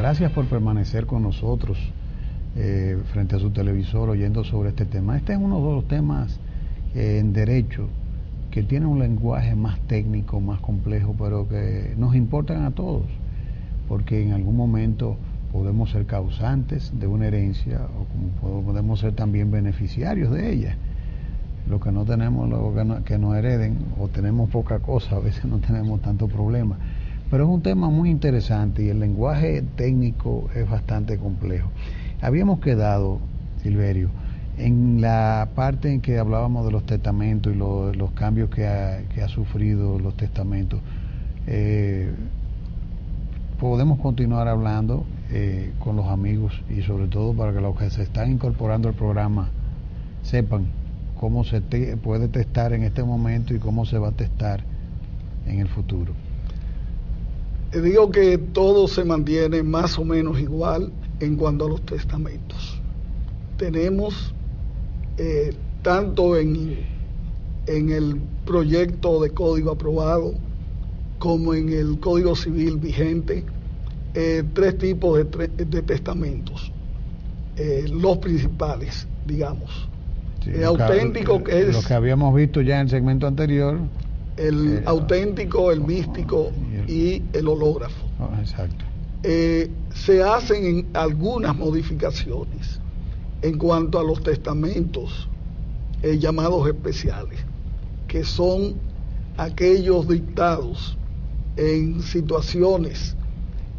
Gracias por permanecer con nosotros frente a su televisor oyendo sobre este tema. Este es uno de los temas en derecho que tiene un lenguaje más técnico, más complejo, pero que nos importan a todos, porque en algún momento podemos ser causantes de una herencia o como podemos ser también beneficiarios de ella. Lo que no tenemos, que nos hereden, o tenemos poca cosa, a veces no tenemos tanto problema. Pero es un tema muy interesante y el lenguaje técnico es bastante complejo. Habíamos quedado, Silverio, en la parte en que hablábamos de los testamentos y los cambios que ha sufrido los testamentos. Podemos continuar hablando con los amigos y sobre todo para que los que se están incorporando al programa sepan cómo se puede testar en este momento y cómo se va a testar en el futuro. Digo que todo se mantiene más o menos igual en cuanto a los testamentos. Tenemos tanto en el proyecto de código aprobado como en el Código Civil vigente, 3 tipos de testamentos, los principales, digamos. Sí, auténtico, que es lo que habíamos visto ya en el segmento anterior, el auténtico, el místico y el hológrafo. Exacto. Se hacen algunas modificaciones en cuanto a los testamentos llamados especiales, que son aquellos dictados en situaciones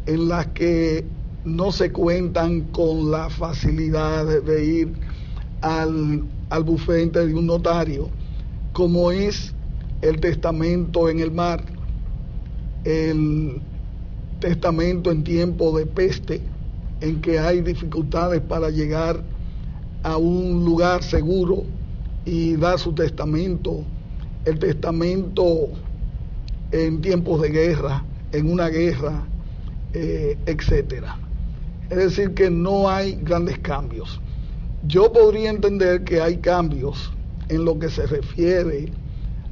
en las que no se cuentan con la facilidad de ir al bufete de un notario, como es el testamento en el mar, el testamento en tiempo de peste, en que hay dificultades para llegar a un lugar seguro y dar su testamento, el testamento en tiempos de guerra, en una guerra, etcétera. Es decir, que no hay grandes cambios. Yo podría entender que hay cambios en lo que se refiere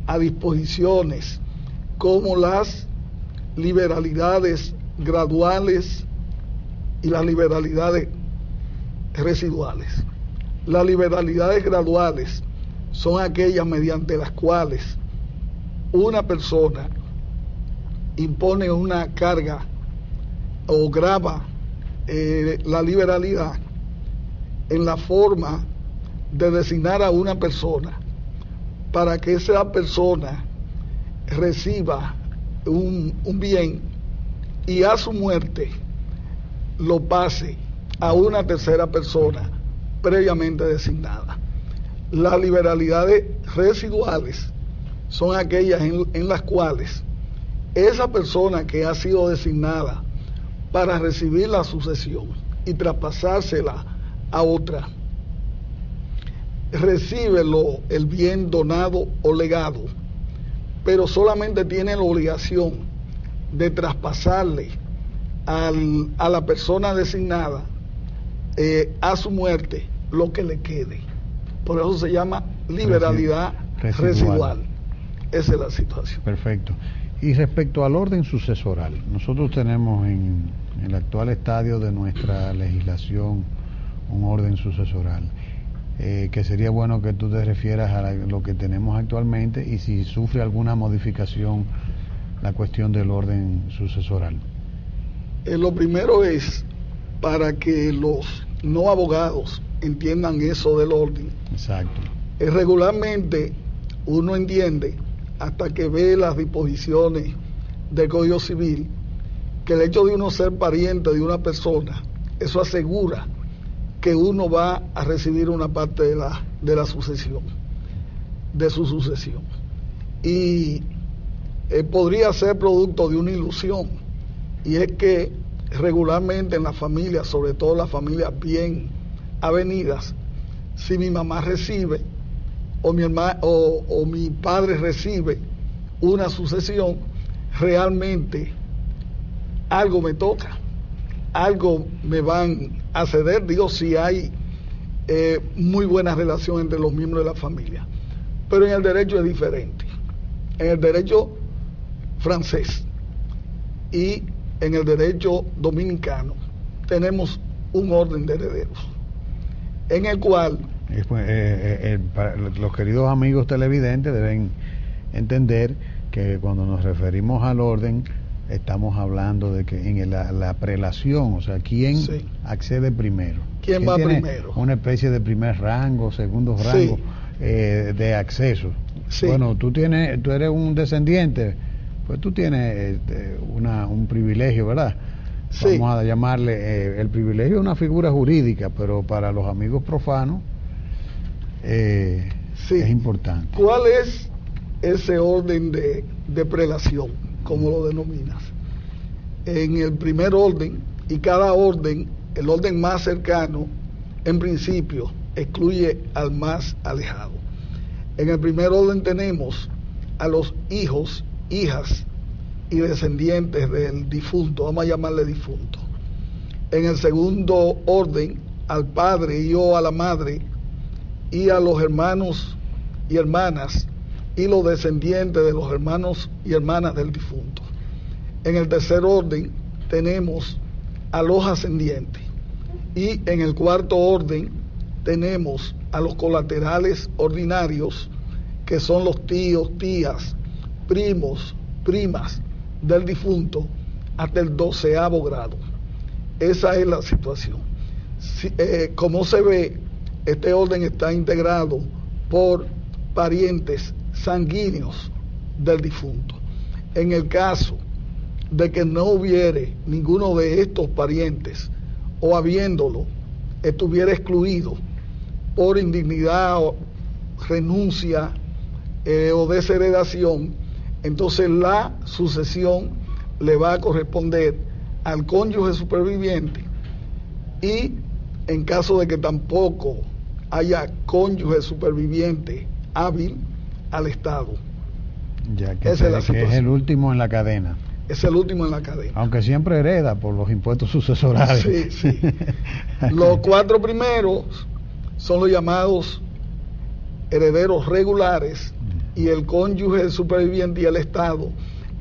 a disposiciones como las liberalidades graduales y las liberalidades residuales. Las liberalidades graduales son aquellas mediante las cuales una persona impone una carga o grava la liberalidad en la forma de designar a una persona para que esa persona reciba un bien y a su muerte lo pase a una tercera persona previamente designada. Las liberalidades residuales son aquellas en las cuales esa persona que ha sido designada para recibir la sucesión y traspasársela a otra, recibe el bien donado o legado, pero solamente tiene la obligación de traspasarle a la persona designada a su muerte lo que le quede. Por eso se llama liberalidad residual. Esa es la situación. Perfecto. Y respecto al orden sucesoral, nosotros tenemos en el actual estadio de nuestra legislación un orden sucesoral, que sería bueno que tú te refieras a lo que tenemos actualmente y si sufre alguna modificación la cuestión del orden sucesoral. Lo primero es, para que los no abogados entiendan eso del orden. Exacto. Regularmente uno entiende, hasta que ve las disposiciones del Código Civil, que el hecho de uno ser pariente de una persona, eso asegura que uno va a recibir una parte de la sucesión, de su sucesión. Y podría ser producto de una ilusión, y es que regularmente en las familias, sobre todo las familias bien avenidas, si mi mamá recibe o mi hermana o mi padre recibe una sucesión, realmente algo me toca, algo me van a ceder, digo, si hay muy buena relación entre los miembros de la familia. Pero en el derecho es diferente. En el derecho francés y en el derecho dominicano tenemos un orden de herederos, en el cual... los queridos amigos televidentes deben entender que cuando nos referimos al orden, estamos hablando de que en la prelación, o sea, ¿quién accede primero? ¿Quién va primero? Una especie de primer rango, segundo rango de acceso. Sí. Bueno, tú eres un descendiente, pues tú tienes un privilegio, ¿verdad? Sí. Vamos a llamarle el privilegio de una figura jurídica, pero para los amigos profanos es importante. ¿Cuál es ese orden de prelación, como lo denominas? En el primer orden, y cada orden, el orden más cercano, en principio, excluye al más alejado. En el primer orden tenemos a los hijos, hijas y descendientes del difunto, vamos a llamarle difunto. En el segundo orden, al padre y o a la madre, y a los hermanos y hermanas, y los descendientes de los hermanos y hermanas del difunto. En el tercer orden tenemos a los ascendientes, y en el cuarto orden tenemos a los colaterales ordinarios, que son los tíos, tías, primos, primas del difunto, hasta el 12º grado. Esa es la situación. Como se ve, este orden está integrado por parientes sanguíneos del difunto. En el caso de que no hubiere ninguno de estos parientes, o habiéndolo, estuviera excluido por indignidad o renuncia o desheredación, entonces la sucesión le va a corresponder al cónyuge superviviente, y en caso de que tampoco haya cónyuge superviviente hábil, al Estado. Ya que es el último en la cadena. Es el último en la cadena. Aunque siempre hereda por los impuestos sucesorales. Sí, sí. Los 4 primeros son los llamados herederos regulares, y el cónyuge superviviente y el Estado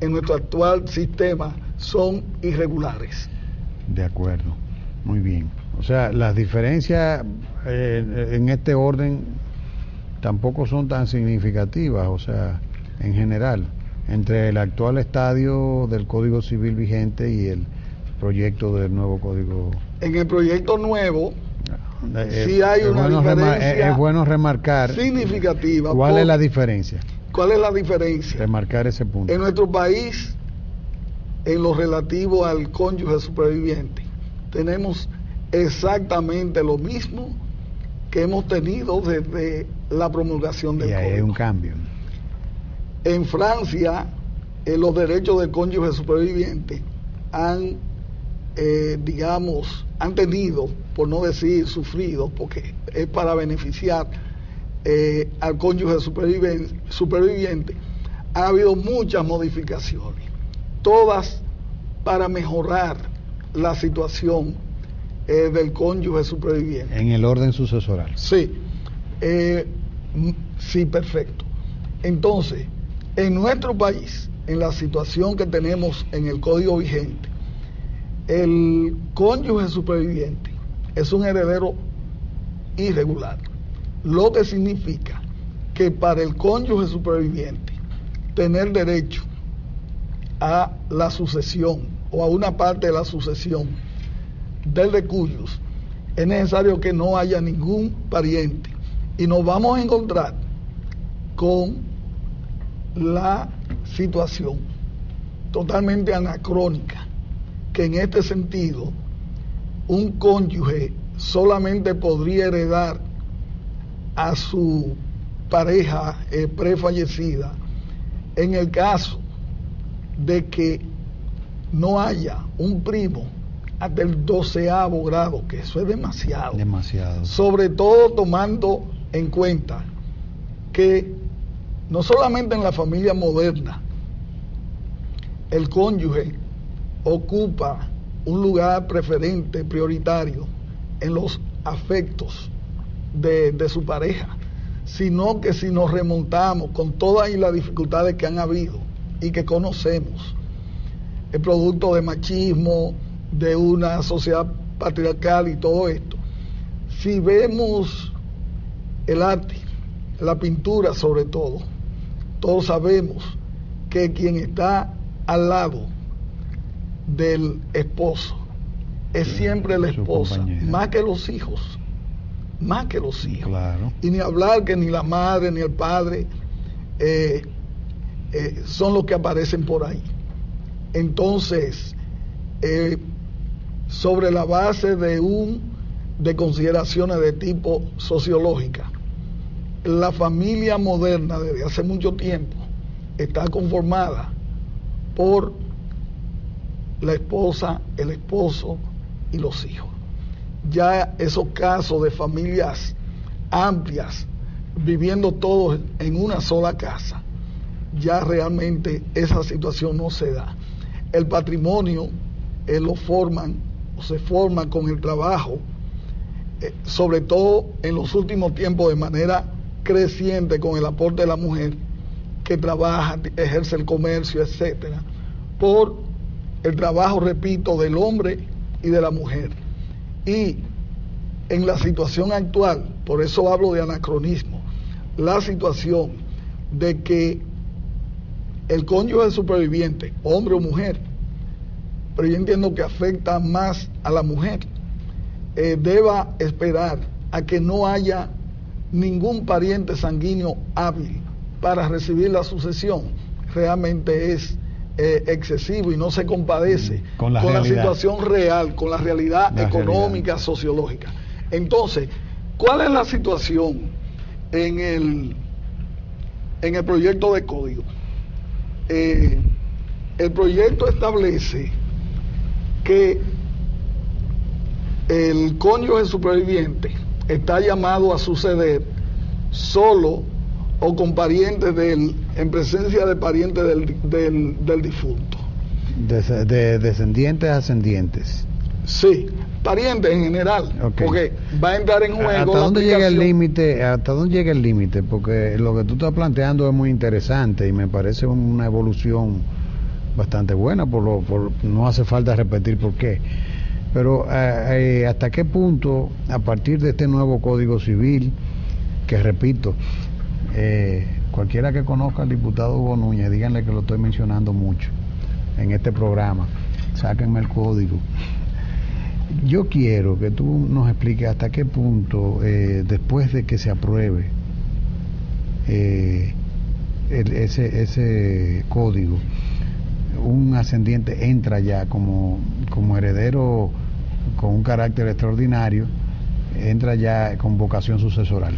en nuestro actual sistema son irregulares. De acuerdo, muy bien. O sea, las diferencias en este orden tampoco son tan significativas, o sea, en general, entre el actual estadio del Código Civil vigente y el proyecto del nuevo Código. En el proyecto nuevo sí hay una diferencia. Es bueno remarcar significativa. ¿Cuál es la diferencia? ¿Cuál es la diferencia? Remarcar ese punto. En nuestro país, en lo relativo al cónyuge superviviente, tenemos exactamente lo mismo que hemos tenido desde la promulgación del Código. Y ahí hay un cambio. En Francia, los derechos del cónyuge superviviente han tenido, por no decir sufrido, porque es para beneficiar al cónyuge superviviente, ha habido muchas modificaciones, todas para mejorar la situación del cónyuge superviviente. En el orden sucesoral. Sí, sí, perfecto. Entonces, en nuestro país, en la situación que tenemos en el código vigente, el cónyuge superviviente es un heredero irregular, lo que significa que para el cónyuge superviviente tener derecho a la sucesión o a una parte de la sucesión del de cuyos, es necesario que no haya ningún pariente, y nos vamos a encontrar con la situación totalmente anacrónica, que en este sentido un cónyuge solamente podría heredar a su pareja prefallecida en el caso de que no haya un primo hasta el 12º grado, que eso es demasiado. Demasiado. Sobre todo tomando en cuenta que no solamente en la familia moderna el cónyuge ocupa un lugar preferente, prioritario en los afectos de su pareja, sino que si nos remontamos con todas las dificultades que han habido y que conocemos, el producto de machismo, de una sociedad patriarcal y todo esto, si vemos el arte, la pintura sobre todo, todos sabemos que quien está al lado del esposo es siempre la esposa, más que los hijos, Claro. Y ni hablar que ni la madre ni el padre son los que aparecen por ahí. Entonces, sobre la base de consideraciones de tipo sociológica, la familia moderna desde hace mucho tiempo está conformada por la esposa, el esposo y los hijos. Ya esos casos de familias amplias, viviendo todos en una sola casa, ya realmente esa situación no se da. El patrimonio lo forman o se forma con el trabajo, sobre todo en los últimos tiempos de manera creciente con el aporte de la mujer que trabaja, ejerce el comercio, etcétera, por el trabajo, repito, del hombre y de la mujer. Y en la situación actual, por eso hablo de anacronismo, la situación de que el cónyuge superviviente, hombre o mujer, pero yo entiendo que afecta más a la mujer, deba esperar a que no haya ningún pariente sanguíneo hábil para recibir la sucesión, realmente es excesivo y no se compadece con la situación real, con la realidad económica, sociológica. Entonces, ¿cuál es la situación en el proyecto de código? El proyecto establece que el cónyuge superviviente está llamado a suceder solo o con parientes en presencia de parientes del difunto. De descendientes a ascendientes. Sí, parientes en general, okay. Porque va a entrar en juego ¿Hasta dónde llega el límite? ¿Hasta dónde llega el límite? Porque lo que tú estás planteando es muy interesante y me parece una evolución bastante buena, no hace falta repetir por qué. Pero ¿hasta qué punto, a partir de este nuevo Código Civil, que repito, cualquiera que conozca al diputado Hugo Núñez, díganle que lo estoy mencionando mucho en este programa, sáquenme el código. Yo quiero que tú nos expliques hasta qué punto, después de que se apruebe ese código, un ascendiente entra ya como heredero con un carácter extraordinario, entra ya con vocación sucesoral.